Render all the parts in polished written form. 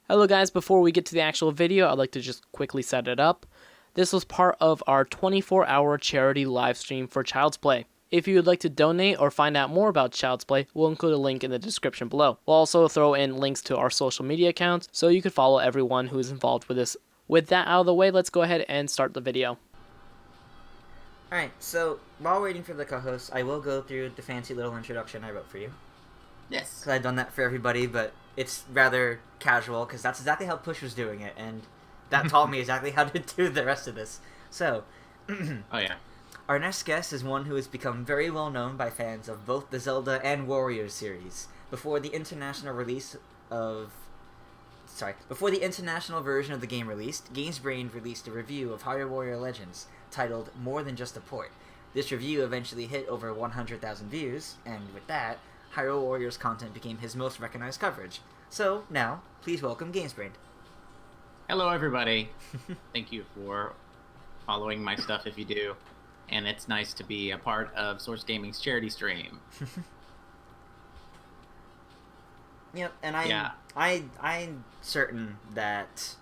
Hello guys, before we get to the actual video, I'd like to just quickly set it up. This was part of our 24-hour charity live stream for Child's Play. If you would like to donate or find out more about Child's Play, we'll include a link in the description below. We'll also throw in links to our social media accounts so you can follow everyone who is involved with this. With that out of the way, let's go ahead and start the video. Alright, so while waiting for the co-host, I will go through the fancy little introduction I wrote for you. Yes. Because I've done that for everybody, but it's rather casual, because that's exactly how Push was doing it, and that taught me exactly how to do the rest of this. So, Oh, yeah. our next guest is one who has become very well known by fans of both the Zelda and Warriors series. Before the international version of the game released, GamesBrained released a review of Hyrule Warrior Legends, titled More Than Just a Port. This review eventually hit over 100,000 views, and with that, Hyrule Warriors content became his most recognized coverage. So, now, please welcome GamesBrained. Hello, everybody. Thank you for following my stuff if you do. And it's nice to be a part of Source Gaming's charity stream. Yep, and I'm certain that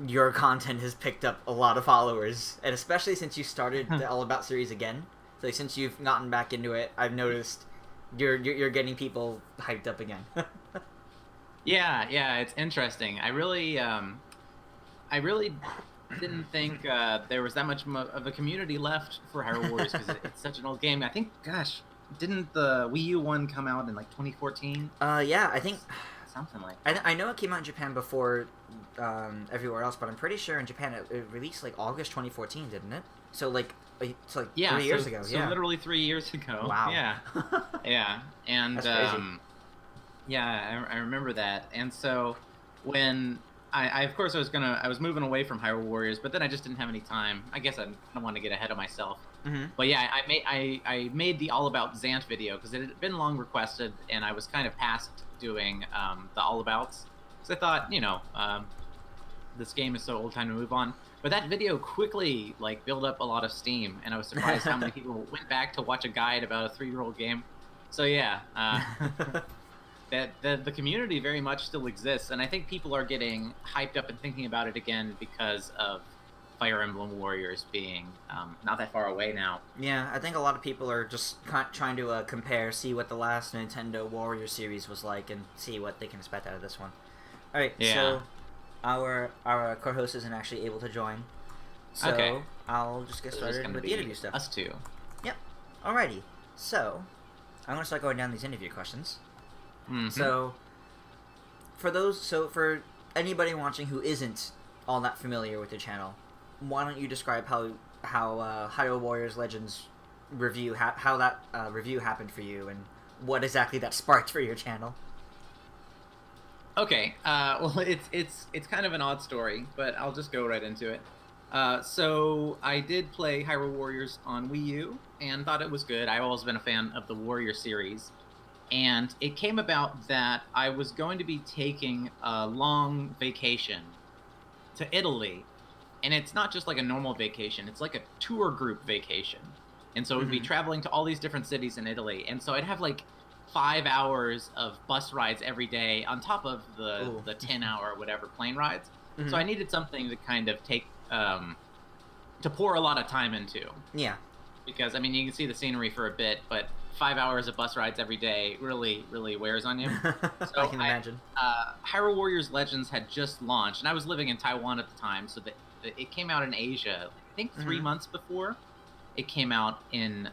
your content has picked up a lot of followers, and especially since you started the All About series again. So since you've gotten back into it, I've noticed you're getting people hyped up again. Yeah, it's interesting. I really didn't think there was that much of a community left for Hyrule Warriors because it's such an old game. I think, gosh, didn't the Wii U one come out in like 2014? Yeah, I think something like that. I know it came out in Japan before everywhere else, but I'm pretty sure in Japan it released like August 2014, didn't it? So like it's like 3 years ago. So literally 3 years ago. Wow. Yeah. Yeah, and that's crazy. yeah, I remember that. And so when I of course I was moving away from Hyrule Warriors, but then I just didn't have any time. I guess I don't want to get ahead of myself. Mm-hmm. But yeah, I made the All About Zant video because it had been long requested, and I was kind of past doing the All Abouts. So I thought, this game is so old, time to move on. But that video quickly built up a lot of steam, and I was surprised how many people went back to watch a guide about a 3-year-old game. So yeah, the community very much still exists, and I think people are getting hyped up and thinking about it again because of Fire Emblem Warriors being not that far away now. Yeah, I think a lot of people are just trying to compare, see what the last Nintendo Warrior series was like, and see what they can expect out of this one. All right, Yeah. so our co-host isn't actually able to join, so Okay. I'll just get So there's started gonna with the be interview stuff. Us two. Yep. Alrighty. So I'm gonna start going down these interview questions. Mm-hmm. So for anybody watching who isn't all that familiar with your channel, why don't you describe how Hyrule Warriors Legends review how that review happened for you, and what exactly that sparked for your channel? Okay, well, it's kind of an odd story, but I'll just go right into it. So I did play Hyrule Warriors on Wii U and thought it was good. I've always been a fan of the Warrior series, and it came about that I was going to be taking a long vacation to Italy, and it's not just like a normal vacation; it's like a tour group vacation, and so we'd be traveling to all these different cities in Italy, and so I'd have 5 hours of bus rides every day on top of the 10-hour whatever plane rides. So I needed something to kind of take to pour a lot of time into. Yeah. Because I mean, you can see the scenery for a bit, but 5 hours of bus rides every day really wears on you. So I can imagine. Hyrule Warriors Legends had just launched, and I was living in Taiwan at the time, so it came out in Asia, I think 3 months before it came out in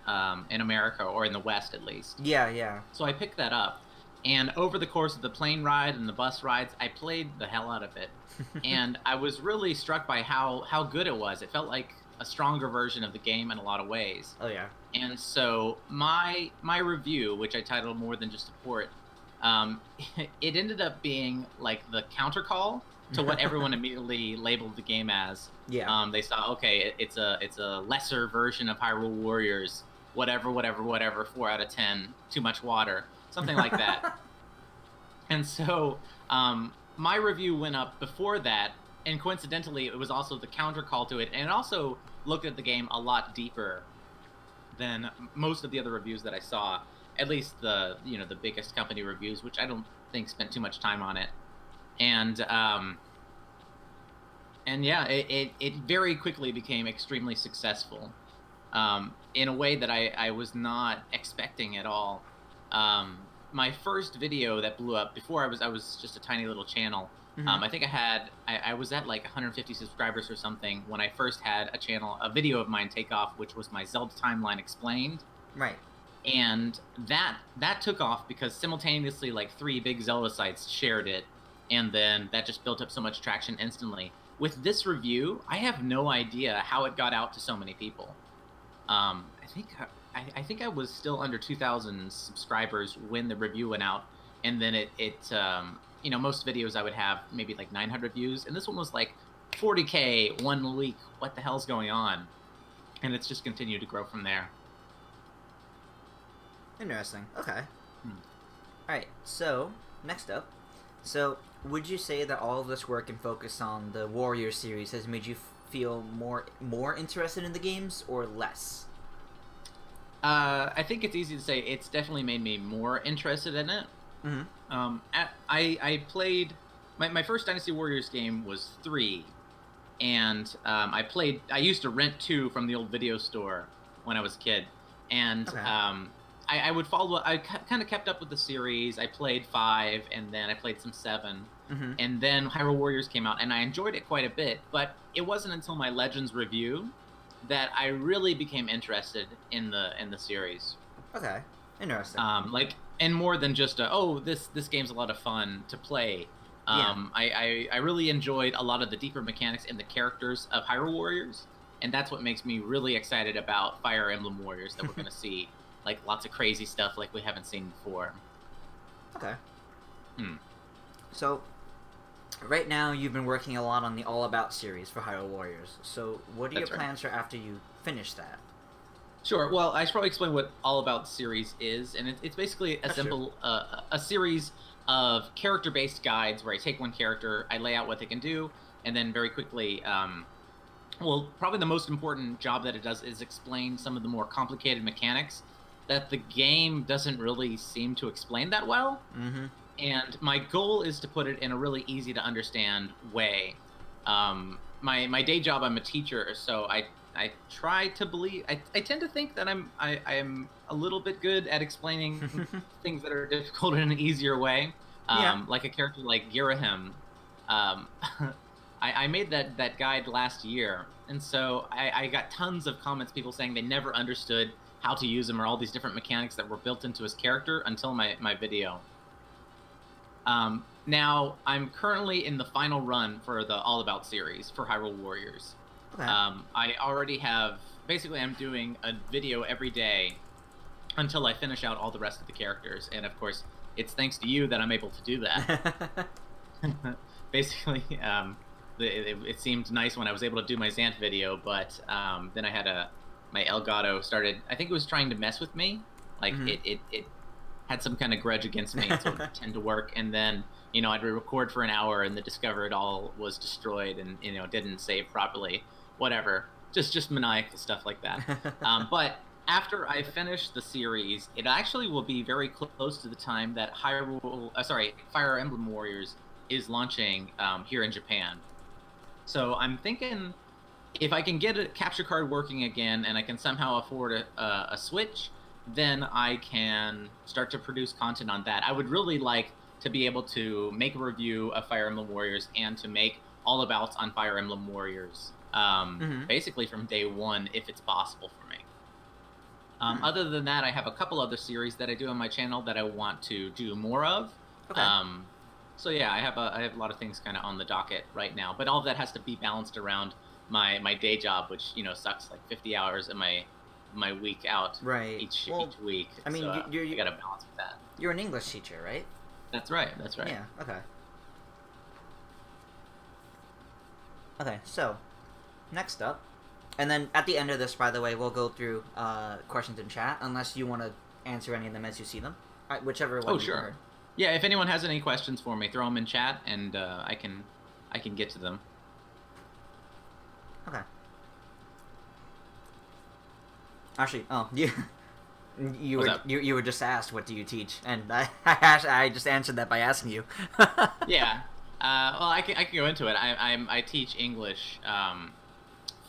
America, or in the West at least. Yeah. So I picked that up, and over the course of the plane ride and the bus rides, I played the hell out of it. And I was really struck by how good it was. It felt like a stronger version of the game in a lot of ways. Oh yeah. And so my review, which I titled More Than Just a Port, it ended up being the counter call to what everyone immediately labeled the game as. Yeah. They saw, okay, it's a lesser version of Hyrule Warriors, whatever, 4 out of 10, too much water, something like that. And so my review went up before that, and coincidentally, it was also the counter call to it, and it also looked at the game a lot deeper than most of the other reviews that I saw. At least the biggest company reviews, which I don't think spent too much time on it. and yeah, it very quickly became extremely successful, in a way that I was not expecting at all. My first video that blew up, before I was just a tiny little channel. I think I was at like 150 subscribers or something when I first had a video of mine take off, which was my Zelda timeline explained. Right. And that took off because simultaneously like 3 big Zelda sites shared it, and then that just built up so much traction instantly. With this review, I have no idea how it got out to so many people. I think I was still under 2,000 subscribers when the review went out, and then most videos I would have maybe like 900 views, and this one was like 40K 1 week. What the hell's going on? And it's just continued to grow from there. Interesting. Okay. Alright, so, next up. So, would you say that all of this work and focus on the Warrior series has made you feel more interested in the games, or less? I think it's easy to say it's definitely made me more interested in it. I played... My first Dynasty Warriors game was 3, and I used to rent 2 from the old video store when I was a kid, and I would follow. I kind of kept up with the series. I played 5, and then I played some 7, and then Hyrule Warriors came out, and I enjoyed it quite a bit. But it wasn't until my Legends review that I really became interested in the series. Okay, interesting. And more than just this game's a lot of fun to play. I really enjoyed a lot of the deeper mechanics and the characters of Hyrule Warriors, and that's what makes me really excited about Fire Emblem Warriors that we're going to see. Like, lots of crazy stuff like we haven't seen before. Okay. So, right now you've been working a lot on the All About series for Hyrule Warriors. So, what are your plans for after you finish that? Sure. Well, I should probably explain what All About series is, and it's basically a series of character-based guides where I take one character, I lay out what they can do, and then very quickly... probably the most important job that it does is explain some of the more complicated mechanics that the game doesn't really seem to explain that well. And my goal is to put it in a really easy to understand way. My day job, I'm a teacher, so I try to believe... I tend to think that I'm a little bit good at explaining things that are difficult in an easier way. Like a character like Girahim. I made that guide last year, and so I got tons of comments, people saying they never understood how to use him or all these different mechanics that were built into his character until my video. Now, I'm currently in the final run for the All About series for Hyrule Warriors. Okay. I already have... Basically, I'm doing a video every day until I finish out all the rest of the characters, and of course, it's thanks to you that I'm able to do that. Basically, it seemed nice when I was able to do my Xanth video, but then I had my Elgato started... I think it was trying to mess with me. Like, it had some kind of grudge against me, so it would tend to work. And then, I'd record for an hour, and the Discover It All was destroyed and, didn't save properly. Whatever. Just maniacal stuff like that. But after I finish the series, it actually will be very close to the time that Fire Emblem Warriors is launching here in Japan. So I'm thinking if I can get a capture card working again and I can somehow afford a Switch, then I can start to produce content on that. I would really like to be able to make a review of Fire Emblem Warriors and to make All Abouts on Fire Emblem Warriors, basically from day one, if it's possible for me. Other than that, I have a couple other series that I do on my channel that I want to do more of. Okay. So yeah, I have a lot of things kind of on the docket right now, but all of that has to be balanced around my day job, which sucks like 50 hours in my week out each week. I mean, so, you got to balance with that. You're an English teacher, right? That's right. Yeah. Okay. Okay. So, next up, and then at the end of this, by the way, we'll go through questions in chat, unless you want to answer any of them as you see them. Whichever one. Oh, sure. Heard. Yeah, if anyone has any questions for me, throw them in chat, and I can get to them. Okay. Actually, you were just asked what do you teach, and I just answered that by asking you. Yeah. Well, I can go into it. I teach English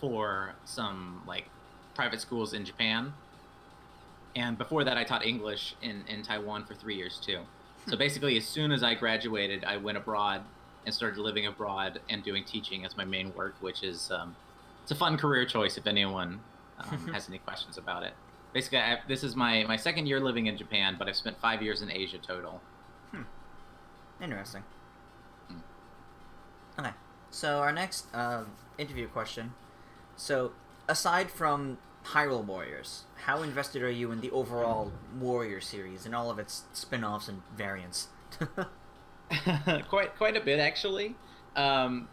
for some like private schools in Japan, and before that, I taught English in Taiwan for 3 years too. So basically, as soon as I graduated, I went abroad and started living abroad and doing teaching as my main work, which is it's a fun career choice if anyone has any questions about it. Basically, this is my second year living in Japan, but I've spent 5 years in Asia total. Interesting. Okay, so our next interview question. So, aside from Hyrule Warriors, how invested are you in the overall Warrior series and all of its spin-offs and variants? Quite a bit, actually. One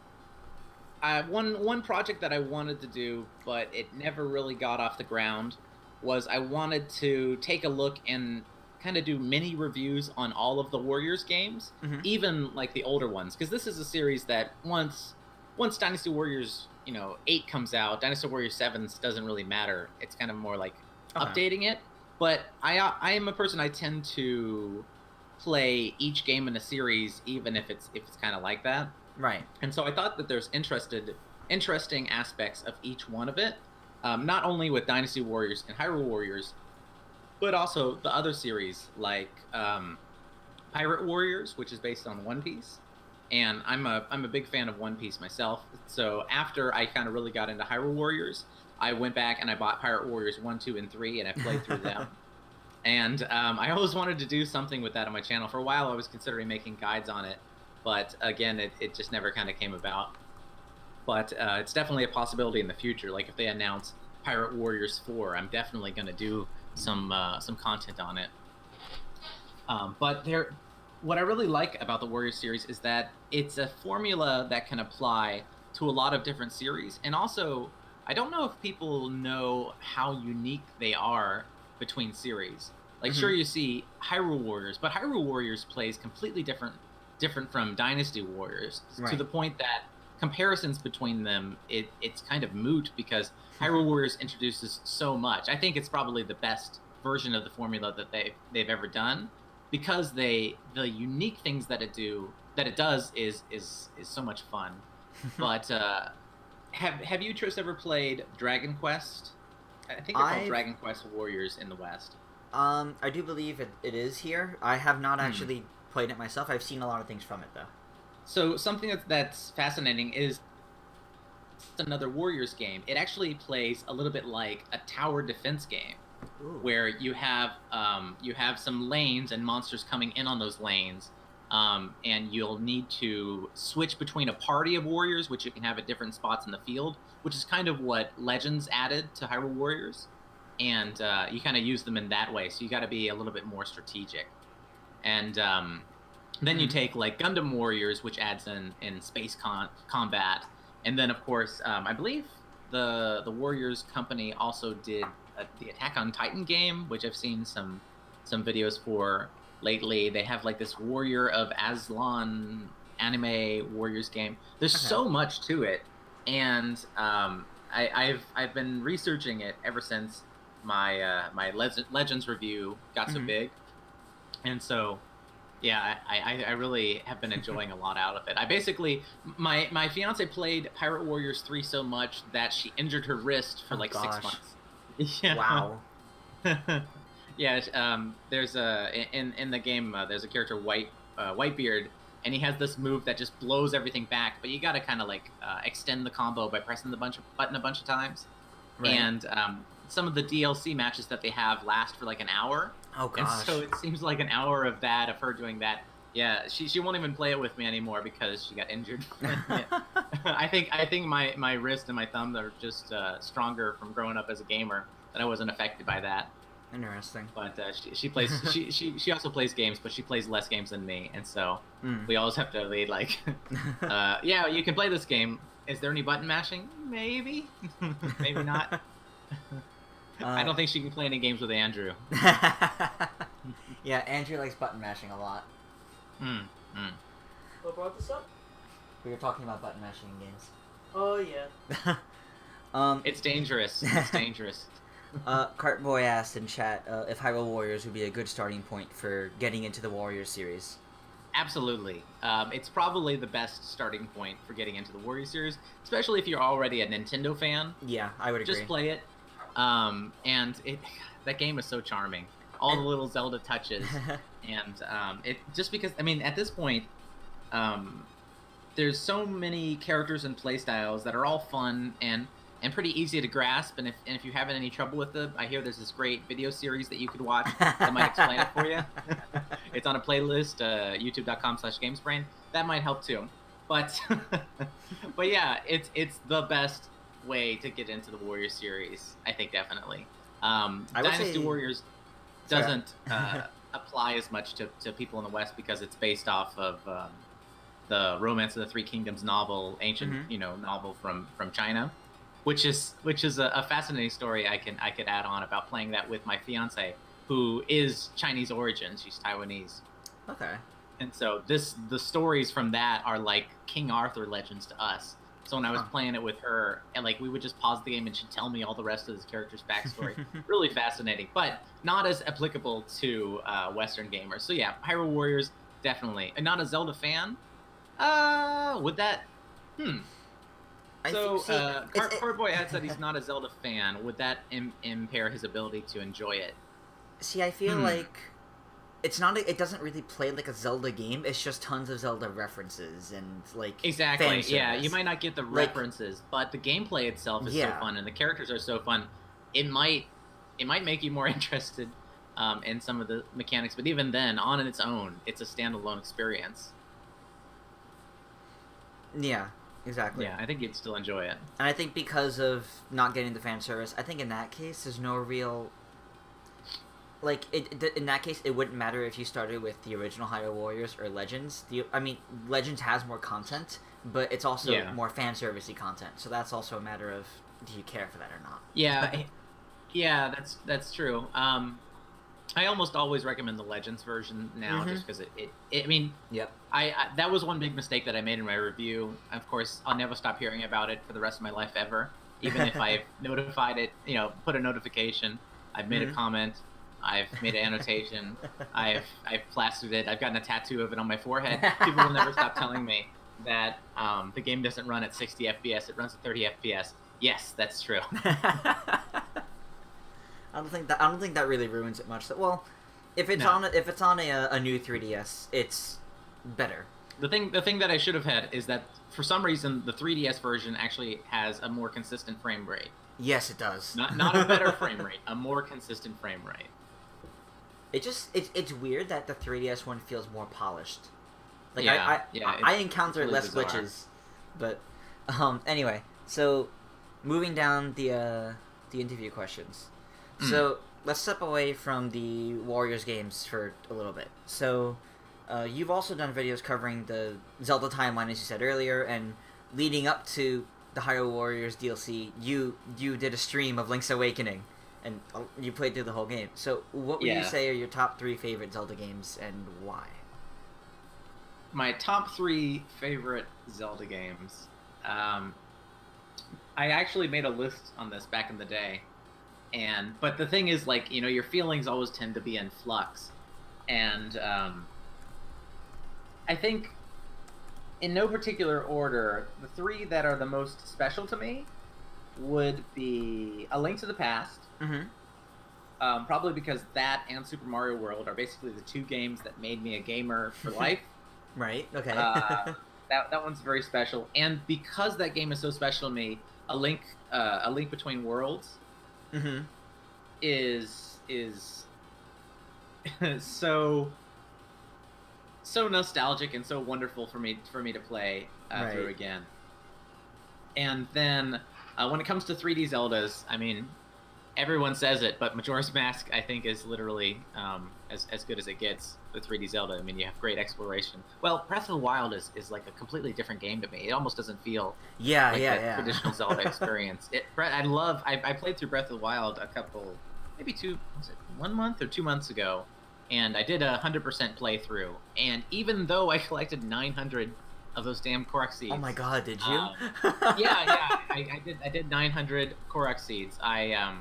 project that I wanted to do, but it never really got off the ground, was I wanted to take a look and kind of do mini reviews on all of the Warriors games, even like the older ones, because this is a series that once Dynasty Warriors 8 comes out, Dynasty Warriors 7 doesn't really matter. It's kind of more like updating it. But I am a person, I tend to play each game in a series, even if it's kind of like that. Right. And so I thought that there's interesting aspects of each one of it, not only with Dynasty Warriors and Hyrule Warriors, but also the other series like Pirate Warriors, which is based on One Piece. And I'm a big fan of One Piece myself. So after I kind of really got into Hyrule Warriors, I went back and I bought Pirate Warriors 1, 2, and 3, and I played through them. And I always wanted to do something with that on my channel. For a while, I was considering making guides on it. But again, it just never kind of came about. But it's definitely a possibility in the future. Like if they announce Pirate Warriors 4, I'm definitely going to do some content on it. But what I really like about the Warriors series is that it's a formula that can apply to a lot of different series. And also, I don't know if people know how unique they are between series. Like, sure, you see Hyrule Warriors, but Hyrule Warriors plays completely different from Dynasty Warriors, to the point that comparisons between them, it's kind of moot because Hyrule Warriors introduces so much. I think it's probably the best version of the formula that they've ever done, because the unique things that it does is so much fun. But have you, Tris, ever played Dragon Quest? I think they're called Dragon Quest Warriors in the West. I do believe it is here. I have not actually played it myself. I've seen a lot of things from it, though. So something that's fascinating is another Warriors game. It actually plays a little bit like a tower defense game. Ooh. Where you have some lanes and monsters coming in on those lanes, and you'll need to switch between a party of warriors, which you can have at different spots in the field, which is kind of what Legends added to Hyrule Warriors, and you kind of use them in that way. So you got to be a little bit more strategic, and then you take like Gundam Warriors, which adds in space combat, and then of course I believe the Warriors company also did the Attack on Titan game, which I've seen some videos for lately. They have like this Warrior of Aslan anime Warriors game. There's so much to it, and I've been researching it ever since my Legends review got so big, and so yeah, I really have been enjoying a lot out of it. I basically my fiance played Pirate Warriors 3 so much that she injured her wrist for 6 months. Yeah. Wow. Yeah. There's in the game. There's a character Whitebeard, and he has this move that just blows everything back. But you got to kind of extend the combo by pressing the button a bunch of times. Right. And some of the DLC matches that they have last for an hour. Oh gosh. And so it seems like an hour of her doing that. Yeah, she won't even play it with me anymore because she got injured. I think my wrist and my thumb are just stronger from growing up as a gamer, that I wasn't affected by that. Interesting. But she plays she also plays games, but she plays less games than me, and so we always have to lead yeah, you can play this game. Is there any button mashing? Maybe, maybe not. I don't think she can play any games with Andrew. Yeah, Andrew likes button mashing a lot. What brought this up? We were talking about button mashing in games. Oh yeah. It's dangerous. It's dangerous. Cartboy asked in chat if Hyrule Warriors would be a good starting point for getting into the Warriors series. Absolutely. It's probably the best starting point for getting into the Warrior series, especially if you're already a Nintendo fan. Yeah, I would agree. Just play it. And that game is so charming. All the little Zelda touches. And it just because, I mean, at this point, there's so many characters and playstyles that are all fun and pretty easy to grasp. And if you're having any trouble with it, I hear there's this great video series that you could watch that might explain it for you. It's on a playlist, youtube.com/GamesBrained. That might help too. But but yeah, it's the best way to get into the Warrior series, I think, definitely. Dynasty Warriors doesn't apply as much to people in the West because it's based off of the Romance of the Three Kingdoms novel, ancient novel from China, which is a fascinating story I could add on about playing that with my fiance, who is Chinese origin. She's Taiwanese. Okay. And so the stories from that are like King Arthur legends to us. So when I was playing it with her, and like we would just pause the game and she'd tell me all the rest of this character's backstory. Really fascinating, but not as applicable to Western gamers. So yeah, Hyrule Warriors, definitely. And not a Zelda fan? Would that... So, Cardboy had said he's not a Zelda fan. Would that impair his ability to enjoy it? See, I feel like it's not. It doesn't really play like a Zelda game. It's just tons of Zelda references and like exactly. fan Yeah, service. you might not get the references, but the gameplay itself is so fun, and the characters are so fun. It might make you more interested in some of the mechanics, but even then, on its own, it's a standalone experience. Yeah. Exactly. Yeah, I think you'd still enjoy it. And I think because of not getting the fan service, I think in that case, there's no real... Like, in that case, it wouldn't matter if you started with the original Hyrule Warriors or Legends. I mean, Legends has more content, but it's also more fan servicey content. So that's also a matter of, do you care for that or not? Yeah, yeah, that's true. I almost always recommend the Legends version now, just because I mean, I that was one big mistake that I made in my review. Of course, I'll never stop hearing about it for the rest of my life ever. Even if I've notified it, put a notification, I've made a comment, I've made an annotation, I've plastered it, I've gotten a tattoo of it on my forehead. People will never stop telling me that the game doesn't run at 60 FPS, it runs at 30 FPS. Yes, that's true. I don't think that really ruins it much. Well, if it's on a new 3DS, it's better. The thing that I should have had is that for some reason the 3DS version actually has a more consistent frame rate. Yes, it does. Not a better frame rate, a more consistent frame rate. It's weird that the 3DS one feels more polished. Like I encounter less glitches, but anyway. So moving down the interview questions. So let's step away from the Warriors games for a little bit. So you've also done videos covering the Zelda timeline, as you said earlier, and leading up to the Hyrule Warriors DLC, you did a stream of Link's Awakening, and you played through the whole game. So what would you say are your top 3 favorite Zelda games, and why? My top 3 favorite Zelda games. I actually made a list on this back in the day. But the thing is, like, your feelings always tend to be in flux. And I think, in no particular order, the 3 that are the most special to me would be A Link to the Past. Probably because that and Super Mario World are basically the 2 games that made me a gamer for life. Right, okay. That one's very special. And because that game is so special to me, A Link Between Worlds is so nostalgic and so wonderful for me to play through again. And then when it comes to 3D Zeldas, I mean, everyone says it, but Majora's Mask I think is literally as good as it gets with 3D Zelda. I mean, you have great exploration. Well, Breath of the Wild is like a completely different game to me. It almost doesn't feel like a traditional Zelda experience. I played through Breath of the Wild maybe 1 month or 2 months ago, and I did a 100% playthrough. And even though I collected 900 of those damn Korok seeds. Oh my god, did you? Yeah, I did 900 Korok seeds. I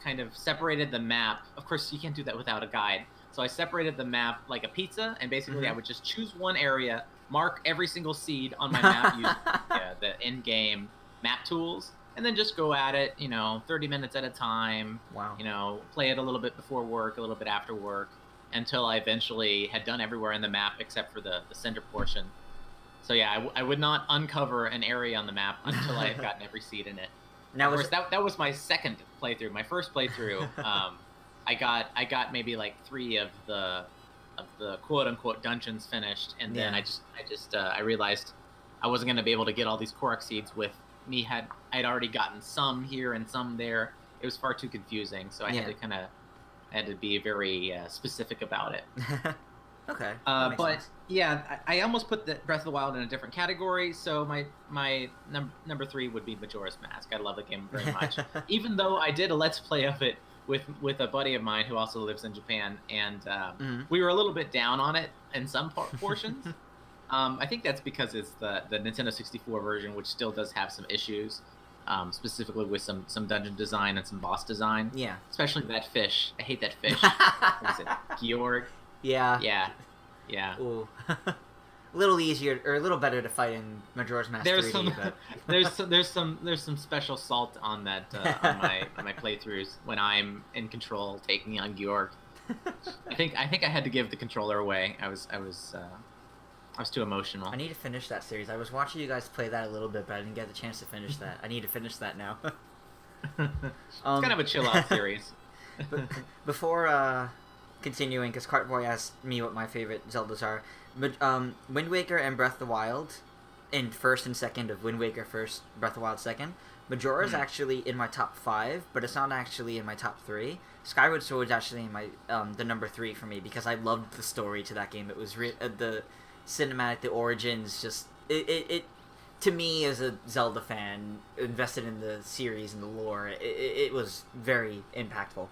kind of separated the map. Of course, you can't do that without a guide. So I separated the map like a pizza, and basically I would just choose one area, mark every single seed on my map using the in-game map tools, and then just go at it, 30 minutes at a time. Wow. Play it a little bit before work, a little bit after work, until I eventually had done everywhere in the map except for the center portion. So yeah, I would not uncover an area on the map until I had gotten every seed in it. Now, of course, that was my second playthrough. My first playthrough, I got maybe like 3 of the quote unquote dungeons finished, and then I realized I wasn't going to be able to get all these Korok seeds with me. I'd already gotten some here and some there. It was far too confusing, so I had to be very specific about it. Okay. But sense. Yeah, I almost put the Breath of the Wild in a different category. So my number 3 would be Majora's Mask. I love the game very much, even though I did a Let's Play of it with a buddy of mine who also lives in Japan, and we were a little bit down on it in some portions. I think that's because it's the Nintendo 64 version, which still does have some issues, specifically with some dungeon design and some boss design. Yeah. Especially that fish. I hate that fish. What is it? Georg? Yeah. Yeah. Ooh. A little easier or a little better to fight in Majora's Mask 3D, but... there's some special salt on that on my playthroughs when I'm in control taking on Georg. I think I had to give the controller away. I was too emotional. I need to finish that series. I was watching you guys play that a little bit, but I didn't get the chance to finish that. I need to finish that now. It's kind of a chill out series. But before continuing, because Cartboy asked me what my favorite Zeldas are, but Wind Waker and Breath of the Wild in first and second of Wind Waker first, Breath of the Wild second. Majora's actually in my top 5, but it's not actually in my top 3. Skyward Sword's actually in my the number 3 for me because I loved the story to that game. It was the cinematic, the origins, just it to me as a Zelda fan invested in the series and the lore, it was very impactful.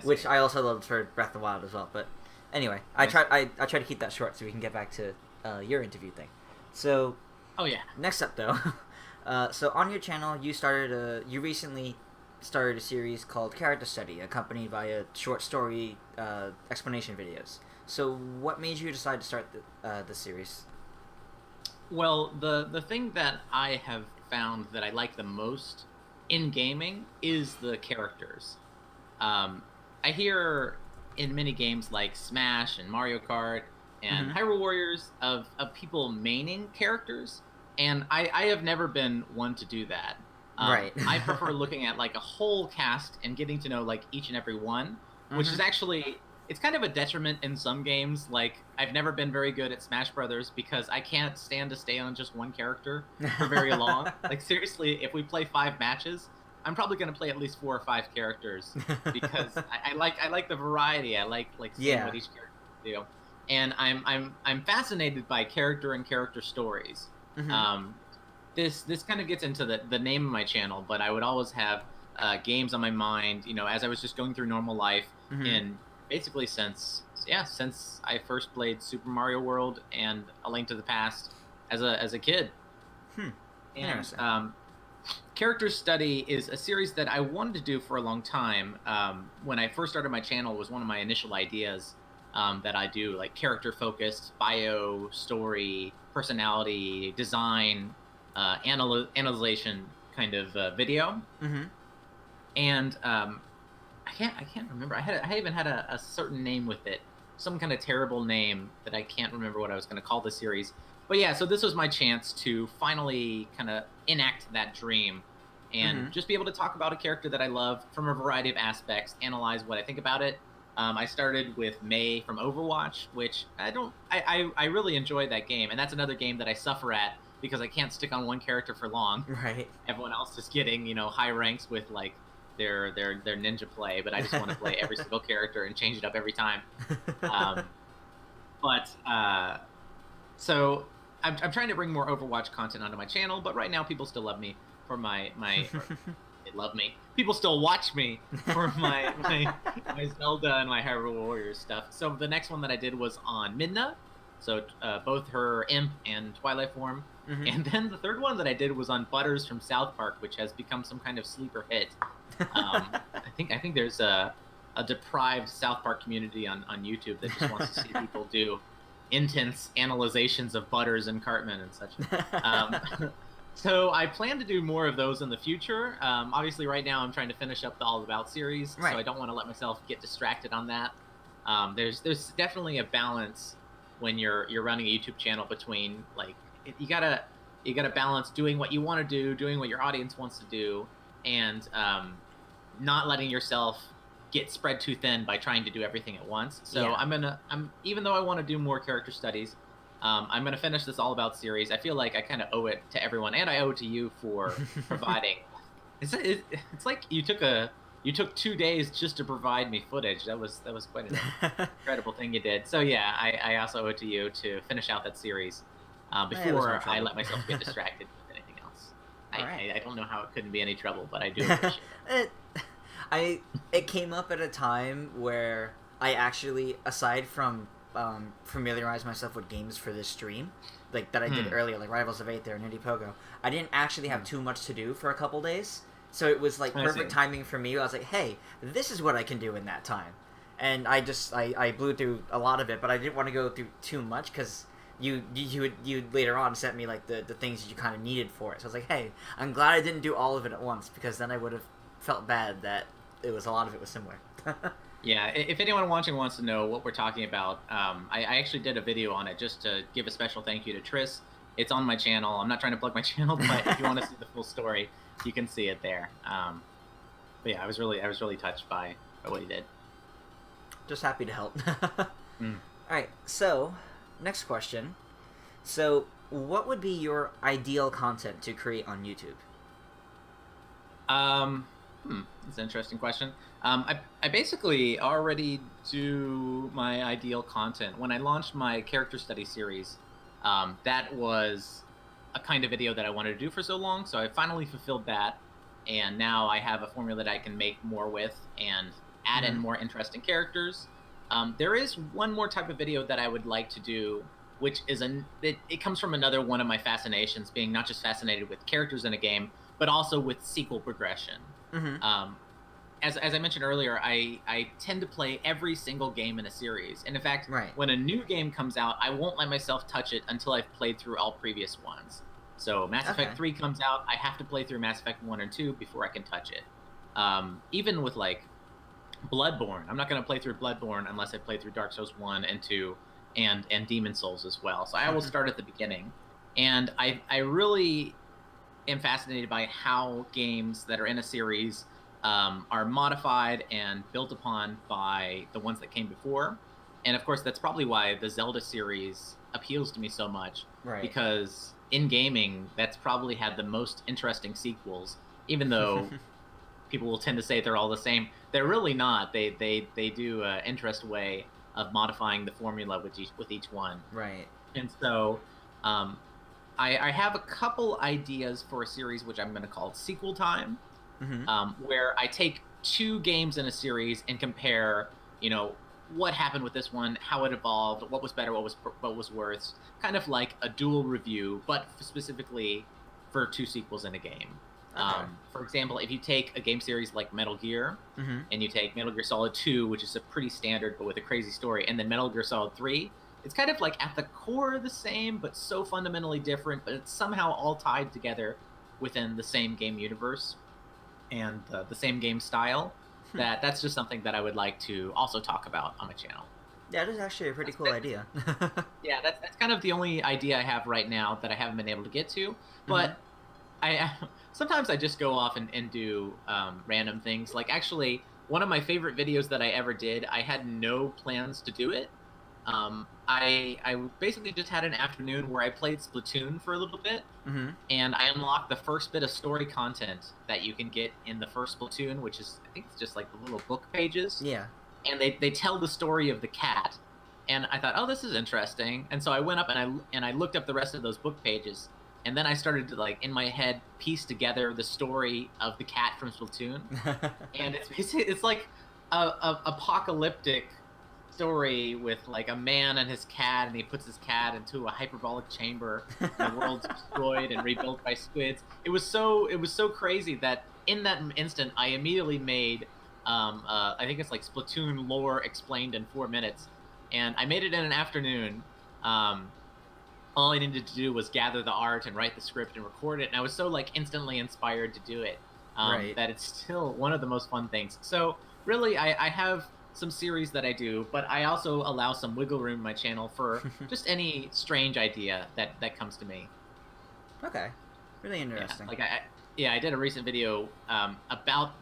Which I also loved for Breath of the Wild as well. But anyway, I try to keep that short so we can get back to your interview thing. So, next up though, so on your channel you recently started a series called Character Study, accompanied by short story explanation videos. So what made you decide to start the series? Well, the thing that I have found that I like the most in gaming is the characters. I hear in many games like Smash and Mario Kart and Hyrule Warriors of people maining characters, and I have never been one to do that. Right. I prefer looking at like a whole cast and getting to know like each and every one, which is actually, it's kind of a detriment in some games. Like, I've never been very good at Smash Brothers because I can't stand to stay on just one character for very long. Like, seriously, if we play 5 matches, I'm probably going to play at least 4 or 5 characters because I like the variety. I like seeing what each character can do, and I'm fascinated by character and character stories. This kind of gets into the name of my channel, but I would always have games on my mind, as I was just going through normal life, and basically since I first played Super Mario World and A Link to the Past as a kid. And Character Study is a series that I wanted to do for a long time. When I first started my channel, it was one of my initial ideas that I do, like character-focused, bio, story, personality, design, analyzation kind of video. And I can't remember. I even had a certain name with it, some kind of terrible name that I can't remember what I was going to call the series. But yeah, so this was my chance to finally kind of enact that dream and just be able to talk about a character that I love from a variety of aspects, analyze what I think about it. I started with Mei from Overwatch, which I really enjoyed that game, and that's another game that I suffer at because I can't stick on one character for long. Right. Everyone else is getting, high ranks with like their ninja play, but I just want to play every single character and change it up every time. So I'm trying to bring more Overwatch content onto my channel, but right now people still love me for my they love me. People still watch me for my Zelda and my Hyrule Warriors stuff. So the next one that I did was on Midna, so both her Imp and Twilight form. And then the third one that I did was on Butters from South Park, which has become some kind of sleeper hit. I think there's a deprived South Park community on YouTube that just wants to see people do intense analyzations of Butters and Cartman and such. So I plan to do more of those in the future. Obviously, right now I'm trying to finish up the All About series, so I don't want to let myself get distracted on that. There's definitely a balance when you're running a YouTube channel between like you gotta balance doing what you want to do, doing what your audience wants to do, and not letting yourself get spread too thin by trying to do everything at once. So even though I want to do more character studies, I'm gonna finish this All About series. I feel like I kind of owe it to everyone, and I owe it to you for providing. It's like you took 2 days just to provide me footage. That was quite an incredible thing you did. So yeah, I also owe it to you to finish out that series before I let myself get distracted with anything else. I don't know how it couldn't be any trouble, but I do appreciate it. It came up at a time where I actually, aside from familiarize myself with games for this stream, like that I did earlier, like Rivals of Aether and Indiepogo, I didn't actually have too much to do for a couple days. So it was like perfect timing for me. I was like, hey, this is what I can do in that time. And I blew through a lot of it, but I didn't want to go through too much because you later on sent me like the things that you kind of needed for it. So I was like, hey, I'm glad I didn't do all of it at once, because then I would have felt bad that a lot of it was similar. Yeah, if anyone watching wants to know what we're talking about, I actually did a video on it just to give a special thank you to Triss. It's on my channel. I'm not trying to plug my channel, but if you want to see the full story, you can see it there. But yeah, I was really touched by what he did. Just happy to help. All right, so next question. So, what would be your ideal content to create on YouTube? That's an interesting question. I basically already do my ideal content. When I launched my character study series, that was a kind of video that I wanted to do for so long, so I finally fulfilled that, and now I have a formula that I can make more with and add in more interesting characters. There is one more type of video that I would like to do, which is it comes from another one of my fascinations, being not just fascinated with characters in a game, but also with sequel progression. As I mentioned earlier, I tend to play every single game in a series. And in fact, when a new game comes out, I won't let myself touch it until I've played through all previous ones. So Mass Effect 3 comes out, I have to play through Mass Effect 1 and 2 before I can touch it. Even with like Bloodborne, I'm not going to play through Bloodborne unless I play through Dark Souls 1 and 2 and Demon Souls as well. So I will start at the beginning. And I really am fascinated by how games that are in a series are modified and built upon by the ones that came before. And of course, that's probably why the Zelda series appeals to me so much, because in gaming, that's probably had the most interesting sequels, even though people will tend to say they're all the same. They're really not. They do an interesting way of modifying the formula with each one. Right. And so I have a couple ideas for a series which I'm going to call Sequel Time. Where I take 2 games in a series and compare, what happened with this one, how it evolved, what was better, what was worse, kind of like a dual review, but specifically for 2 sequels in a game. For example, if you take a game series like Metal Gear, and you take Metal Gear Solid 2, which is a pretty standard but with a crazy story, and then Metal Gear Solid 3, it's kind of like at the core the same, but so fundamentally different, but it's somehow all tied together within the same game universe and the same game style. That's just something that I would like to also talk about on my channel. Yeah, that is actually a pretty cool idea. Yeah, that's kind of the only idea I have right now that I haven't been able to get to. But I sometimes I just go off and do random things. Like, actually, one of my favorite videos that I ever did, I had no plans to do it. I basically just had an afternoon where I played Splatoon for a little bit, and I unlocked the first bit of story content that you can get in the first Splatoon, which is, I think it's just like the little book pages. Yeah. And they tell the story of the cat, and I thought, oh, this is interesting. And so I went up and I looked up the rest of those book pages, and then I started to, like, in my head, piece together the story of the cat from Splatoon. And it's like a apocalyptic story with like a man and his cat, and he puts his cat into a hyperbolic chamber, and the world's destroyed and rebuilt by squids. It was so crazy that in that instant I immediately made I think it's like Splatoon lore explained in 4 minutes, and I made it in an afternoon. All I needed to do was gather the art and write the script and record it, and I was so like instantly inspired to do it that it's still one of the most fun things. So really, I have some series that I do, but I also allow some wiggle room in my channel for just any strange idea that comes to me. Okay, really interesting. I did a recent video about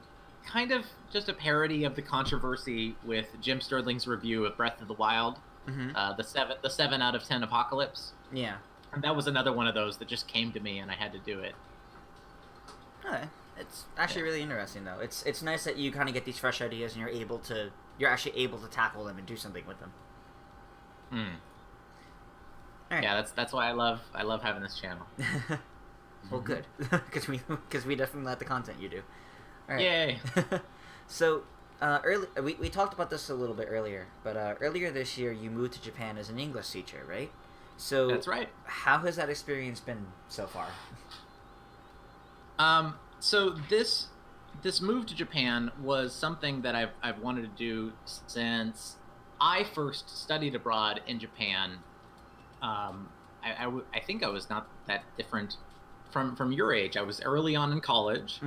kind of just a parody of the controversy with Jim Sterling's review of Breath of the Wild, the 7 out of 10 Apocalypse. Yeah, and that was another one of those that just came to me, and I had to do it. Okay, it's actually really interesting though. It's nice that you kind of get these fresh ideas and you're actually able to tackle them and do something with them. Right. Yeah, that's why I love having this channel. Well, good, because we definitely like the content you do. All right. Yay! So, we talked about this a little bit earlier, but earlier this year you moved to Japan as an English teacher, right? So that's right. How has that experience been so far? So this move to Japan was something that I've wanted to do since I first studied abroad in Japan. I think I was not that different from your age. I was early on in college.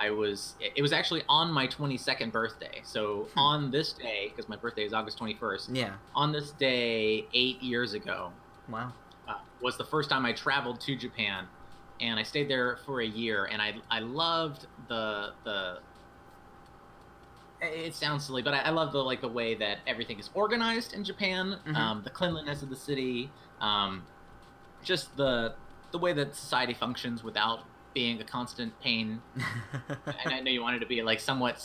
It was actually on my 22nd birthday. So on this day, because my birthday is August 21st. Yeah. On this day, 8 years ago. Wow. Was the first time I traveled to Japan, and I stayed there for a year, and I loved the. It sounds silly, but I love the way that everything is organized in Japan. The cleanliness of the city, just the way that society functions without being a constant pain. And I know you wanted to be like somewhat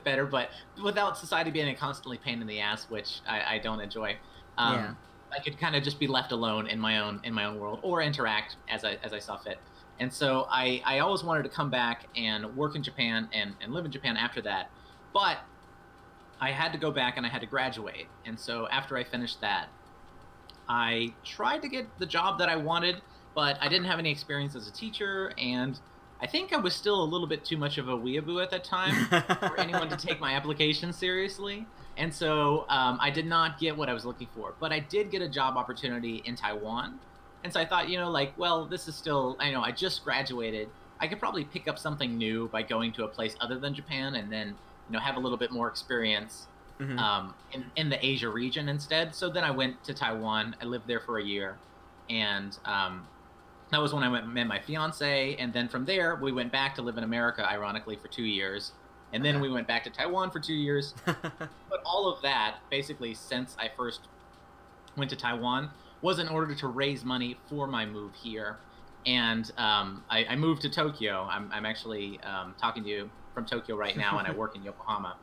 better, but without society being a constantly pain in the ass, which I don't enjoy. Yeah. I could kind of just be left alone in my own world, or interact as I saw fit. And so I always wanted to come back and work in Japan and live in Japan after that. But I had to go back and I had to graduate. And so after I finished that, I tried to get the job that I wanted, but I didn't have any experience as a teacher, and I think I was still a little bit too much of a weeaboo at that time for anyone to take my application seriously. And so I did not get what I was looking for, but I did get a job opportunity in Taiwan. And so I thought, well, this is still, I just graduated. I could probably pick up something new by going to a place other than Japan, and then, have a little bit more experience in the Asia region instead. So then I went to Taiwan. I lived there for a year, and that was when I met my fiance. And then from there, we went back to live in America, ironically, for 2 years. And then we went back to Taiwan for 2 years. But all of that, basically, since I first went to Taiwan, was in order to raise money for my move here. And I moved to Tokyo. I'm actually talking to you from Tokyo right now, and I work in Yokohama.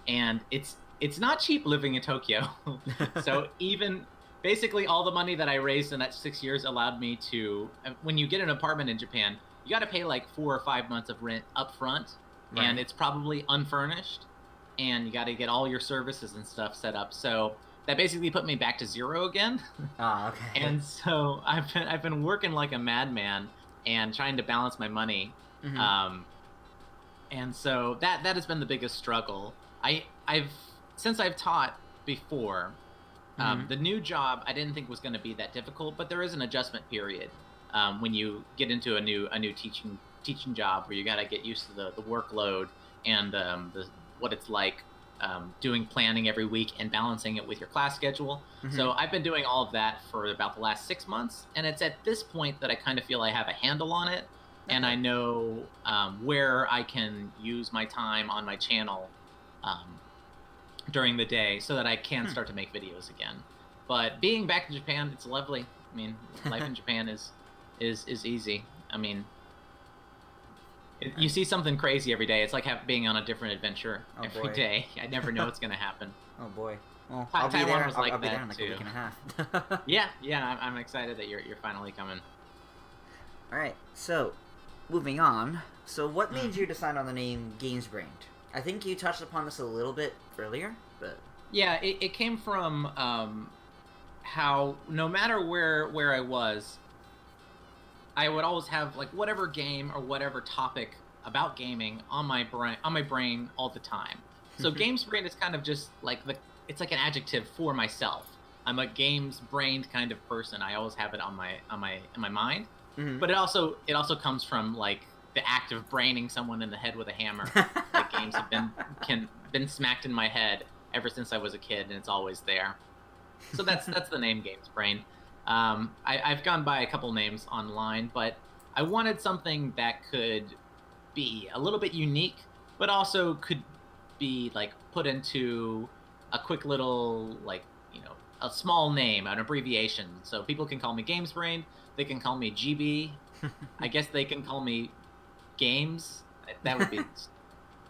And it's not cheap living in Tokyo. So even basically all the money that I raised in that 6 years allowed me to, when you get an apartment in Japan, you got to pay like 4 or 5 months of rent up front. Right. And it's probably unfurnished, and you got to get all your services and stuff set up. So that basically put me back to zero again. Okay. And so I've been working like a madman and trying to balance my money. And so that has been the biggest struggle. Since I've taught before, the new job I didn't think was going to be that difficult, but there is an adjustment period when you get into a new teaching job, where you got to get used to the workload and what it's like doing planning every week and balancing it with your class schedule. So I've been doing all of that for about the last 6 months, and it's at this point that I kind of feel I have a handle on it, and I know where I can use my time on my channel during the day so that I can start to make videos again. But being back in Japan, it's lovely. I mean, life in Japan is easy. I mean, you see something crazy every day. It's like being on a different adventure every day. I never know what's going to happen. Oh boy. Well, Taiwan was like I'll be there that in like too. a week and a half. Yeah. I'm excited that you're finally coming. All right. So, moving on. So, what made you decide on the name GamesBrained? I think you touched upon this a little bit earlier, but yeah, it came from how no matter where I was, I would always have like whatever game or whatever topic about gaming on my brain all the time. So GamesBrained is kind of just like it's like an adjective for myself. I'm a games-brained kind of person. I always have it on my mind. Mm-hmm. But it also comes from like the act of braining someone in the head with a hammer. Like games have been smacked in my head ever since I was a kid, and it's always there. So that's the name GamesBrained. I've gone by a couple names online, but I wanted something that could be a little bit unique, but also could be like put into a quick little a small name, an abbreviation. So people can call me GamesBrained. They can call me GB. I guess they can call me Games. That would be.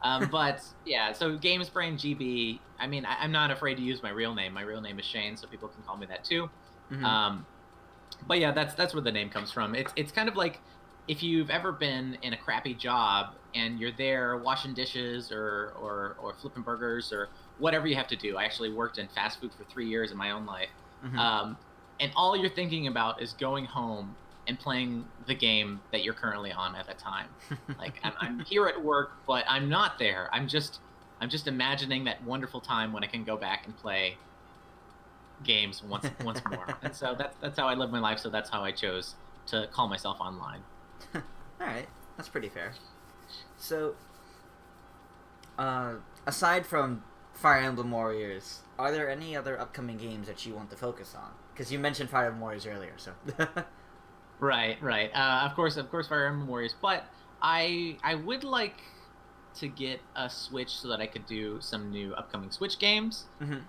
But yeah, so GamesBrained GB. I mean, I'm not afraid to use my real name. My real name is Shane, so people can call me that too. Mm-hmm. But yeah, that's where the name comes from. It's kind of like if you've ever been in a crappy job and you're there washing dishes or flipping burgers or whatever you have to do. I actually worked in fast food for 3 years in my own life. Mm-hmm. And all you're thinking about is going home and playing the game that you're currently on at that time. Like I'm here at work, but I'm not there. I'm just imagining that wonderful time when I can go back and play games once more. And so that's how I live my life. So that's how I chose to call myself online. All right, that's pretty fair. So, aside from Fire Emblem Warriors, are there any other upcoming games that you want to focus on? Because you mentioned Fire Emblem Warriors earlier, so. Right. Of course, Fire Emblem Warriors. But I would like to get a Switch so that I could do some new upcoming Switch games. Mm-hmm.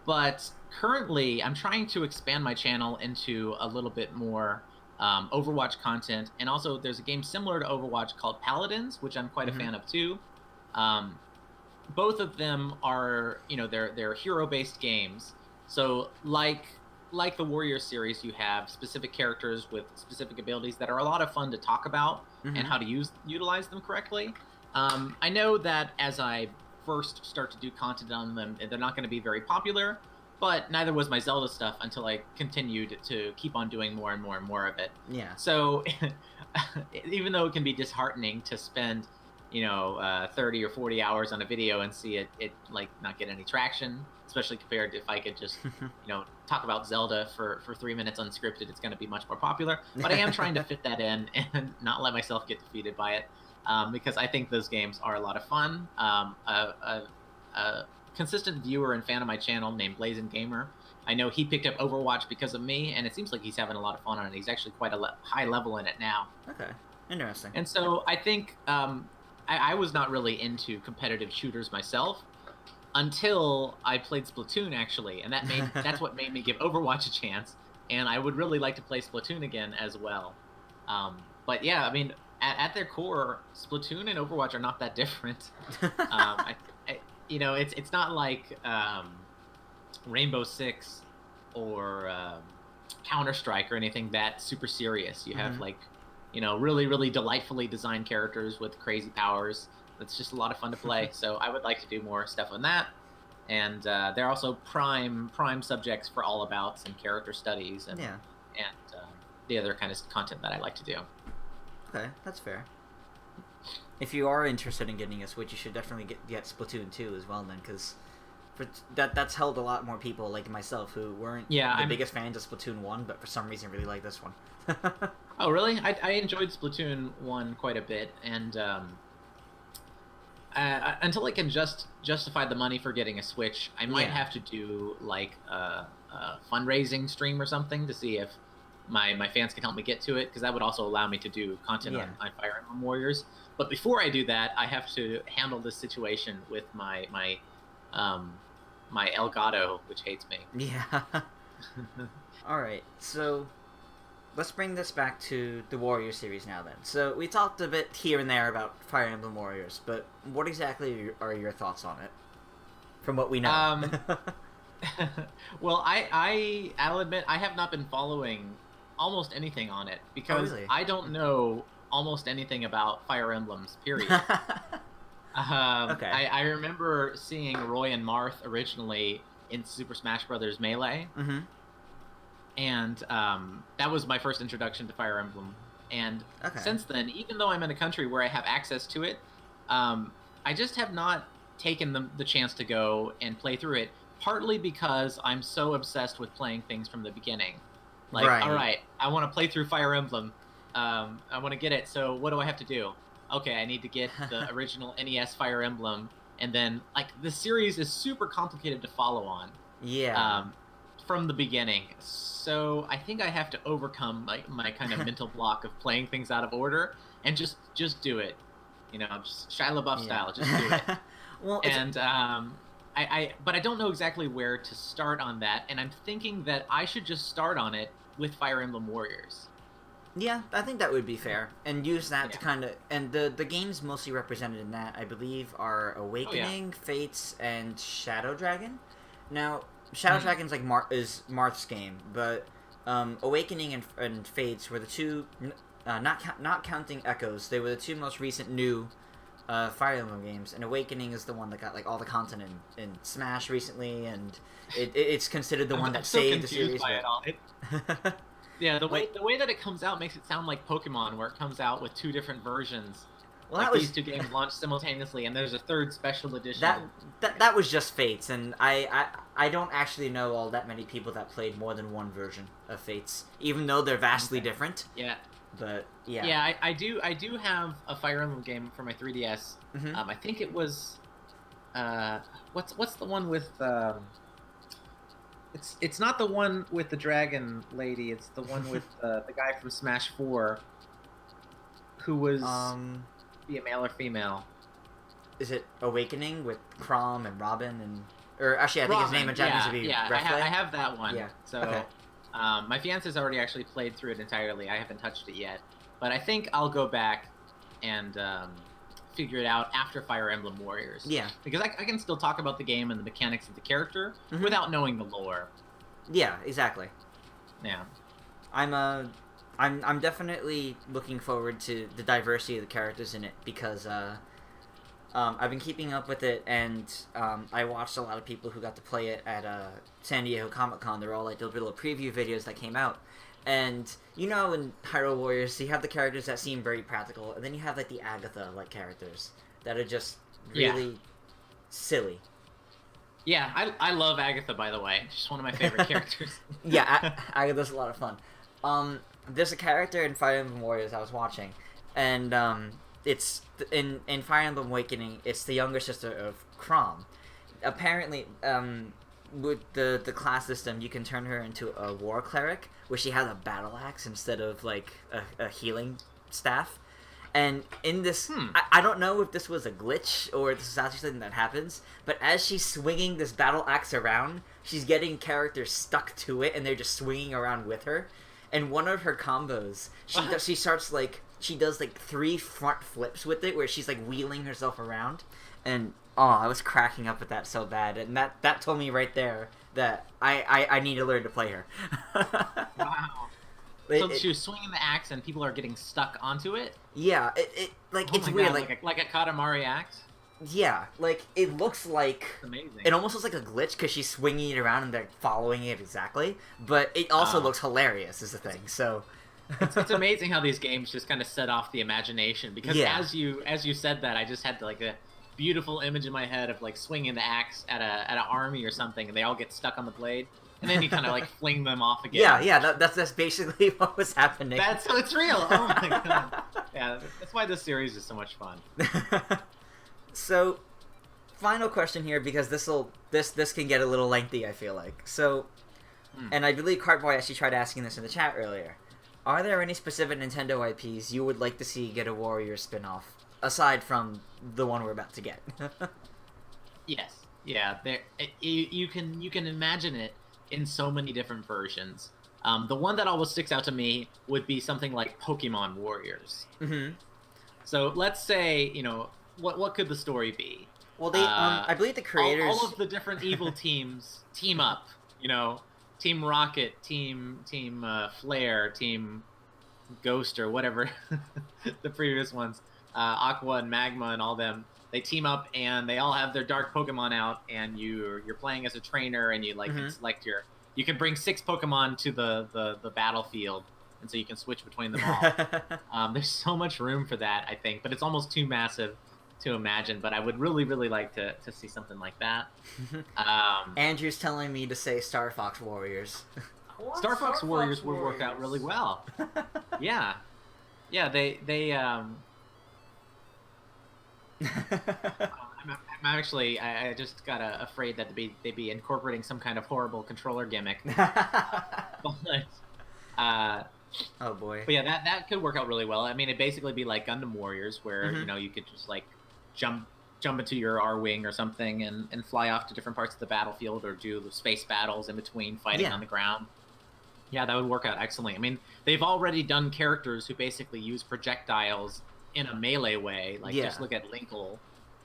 But currently, I'm trying to expand my channel into a little bit more Overwatch content, and also there's a game similar to Overwatch called Paladins, which I'm quite a fan of too. Both of them are, they're hero-based games. So like the Warrior series, you have specific characters with specific abilities that are a lot of fun to talk about and how to utilize them correctly. I know that as I first start to do content on them, they're not going to be very popular, but neither was my Zelda stuff until I continued to keep on doing more and more and more of it. Yeah. So even though it can be disheartening to spend 30 or 40 hours on a video and see it like not get any traction, especially compared to if I could just talk about Zelda for 3 minutes unscripted, it's going to be much more popular. But I am trying to fit that in and not let myself get defeated by it, because I think those games are a lot of fun. A consistent viewer and fan of my channel named Blazing Gamer, I know he picked up Overwatch because of me, and it seems like he's having a lot of fun on it. He's actually quite a high level in it now. Okay, interesting. And so I think I was not really into competitive shooters myself until I played Splatoon, actually, and that's what made me give Overwatch a chance. And I would really like to play Splatoon again as well. But yeah, I mean, at their core, Splatoon and Overwatch are not that different. It's not like Rainbow Six or Counter-Strike or anything that super serious. You have really, really delightfully designed characters with crazy powers. It's just a lot of fun to play. So I would like to do more stuff on that. And they're also prime subjects for all abouts and character studies and the other kind of content that I like to do. Okay, that's fair. If you are interested in getting a Switch, you should definitely get Splatoon 2 as well then, because that's held a lot more people like myself who weren't the biggest fans of Splatoon 1, but for some reason really like this one. Oh, really? I enjoyed Splatoon 1 quite a bit, and until I can justify the money for getting a Switch, I might have to do like a fundraising stream or something to see if my fans can help me get to it, because that would also allow me to do content on Fire Emblem Warriors. But before I do that, I have to handle this situation with my Elgato, which hates me. Yeah. Alright, so let's bring this back to the Warrior series now then. So we talked a bit here and there about Fire Emblem Warriors, but what exactly are your thoughts on it? From what we know. Well, I'll admit I have not been following almost anything on it, because I don't know almost anything about Fire Emblems, period. Okay. I remember seeing Roy and Marth originally in Super Smash Bros. Melee, and that was my first introduction to Fire Emblem And Okay. since then, even though I'm in a country where I have access to it, I just have not taken the chance to go and play through it, partly because I'm so obsessed with playing things from the beginning. Like, Right. all right, I want to play through Fire Emblem. I want to get it, so what do I have to do? Okay, I need to get the original NES Fire Emblem, and then, like, the series is super complicated to follow on. Yeah. From the beginning. So I think I have to overcome my kind of mental block of playing things out of order and just do it. You know, just Shia LaBeouf style, just do it. Well, and but I don't know exactly where to start on that, and I'm thinking that I should just start on it with Fire Emblem Warriors. Yeah, I think that would be fair, and use that to kind of, and the games mostly represented in that, I believe, are Awakening, Fates, and Shadow Dragon. Now, Shadow Dragon's like is Marth's game, but Awakening and Fates were the two, not counting Echoes, they were the two most recent new Fire Emblem games, and Awakening is the one that got like all the content in Smash recently, and it's considered the one that saved the series. By it all. Yeah, the way that it comes out makes it sound like Pokemon, where it comes out with two different versions. Well, like these two games launched simultaneously, and there's a third special edition. That was just Fates, and I don't actually know all that many people that played more than one version of Fates, even though they're vastly different. Yeah. But yeah. Yeah, I do have a Fire Emblem game for my 3DS. Mm-hmm. I think it was what's the one with it's not the one with the dragon lady. It's the one with the guy from Smash 4 who was be a male or female. Is it Awakening with Chrom and Robin and or actually I think his name in Japanese would be I have that one. Yeah. So okay. My fiance's already actually played through it entirely. I haven't touched it yet, but I think I'll go back and figure it out after Fire Emblem Warriors. Yeah. Because I can still talk about the game and the mechanics of the character without knowing the lore. Yeah, exactly. Yeah. I'm definitely looking forward to the diversity of the characters in it because I've been keeping up with it, and I watched a lot of people who got to play it at San Diego Comic-Con. They're all like the little preview videos that came out. And, you know, in Hyrule Warriors, you have the characters that seem very practical, and then you have, like, the Agatha-like characters that are just really silly. Yeah, I love Agatha, by the way. She's one of my favorite characters. Yeah, Agatha's a lot of fun. There's a character in Fire Emblem Warriors I was watching, and it's in Fire Emblem Awakening, it's the younger sister of Chrom. Apparently, with the class system, you can turn her into a war cleric, where she has a battle axe instead of like a healing staff. And in this, I don't know if this was a glitch or if this is actually something that happens, but as she's swinging this battle axe around, she's getting characters stuck to it, and they're just swinging around with her. And one of her combos, she does like 3 front flips with it, where she's like wheeling herself around. And I was cracking up at that so bad, and that told me right there that I need to learn to play her. Wow. So she was swinging the axe, and people are getting stuck onto it. Yeah, it's weird, God, like a Katamari axe. Yeah, like it looks like amazing. It almost looks like a glitch because she's swinging it around and they're following it exactly. But it also looks hilarious, is the thing. So it's amazing how these games just kind of set off the imagination. Because as you said that, I just had like a beautiful image in my head of like swinging the axe at an army or something, and they all get stuck on the blade. And then you kind of like fling them off again. Yeah, that's basically what was happening. It's real. Oh my god. Yeah, that's why this series is so much fun. So, final question here, because this can get a little lengthy, I feel like. So, and I believe Cartboy actually tried asking this in the chat earlier. Are there any specific Nintendo IPs you would like to see get a Warriors spin-off, aside from the one we're about to get? Yes. Yeah, you can imagine it in so many different versions. The one that always sticks out to me would be something like Pokemon Warriors. Mm-hmm. So let's say, what could the story be? Well, they I believe the creators, all of the different evil teams team up. Team Rocket, Team Flare, Team Ghost, or whatever the previous ones, Aqua and Magma and all them. They team up and they all have their dark Pokemon out, and you're playing as a trainer, and you can select you can bring 6 Pokemon to the battlefield, and so you can switch between them all. There's so much room for that, I think, but it's almost too massive to imagine. But I would really, really like to see something like that. Andrew's telling me to say Star Fox Warriors. Star Fox Warriors would work out really well. Yeah, I'm actually, I just got afraid that they'd be incorporating some kind of horrible controller gimmick. But, oh boy. But yeah, that could work out really well. I mean, it'd basically be like Gundam Warriors, where you could just like jump into your R-wing or something and fly off to different parts of the battlefield, or do the space battles in between fighting on the ground. Yeah, that would work out excellently. I mean, they've already done characters who basically use projectiles in a melee way. Like, just look at Linkle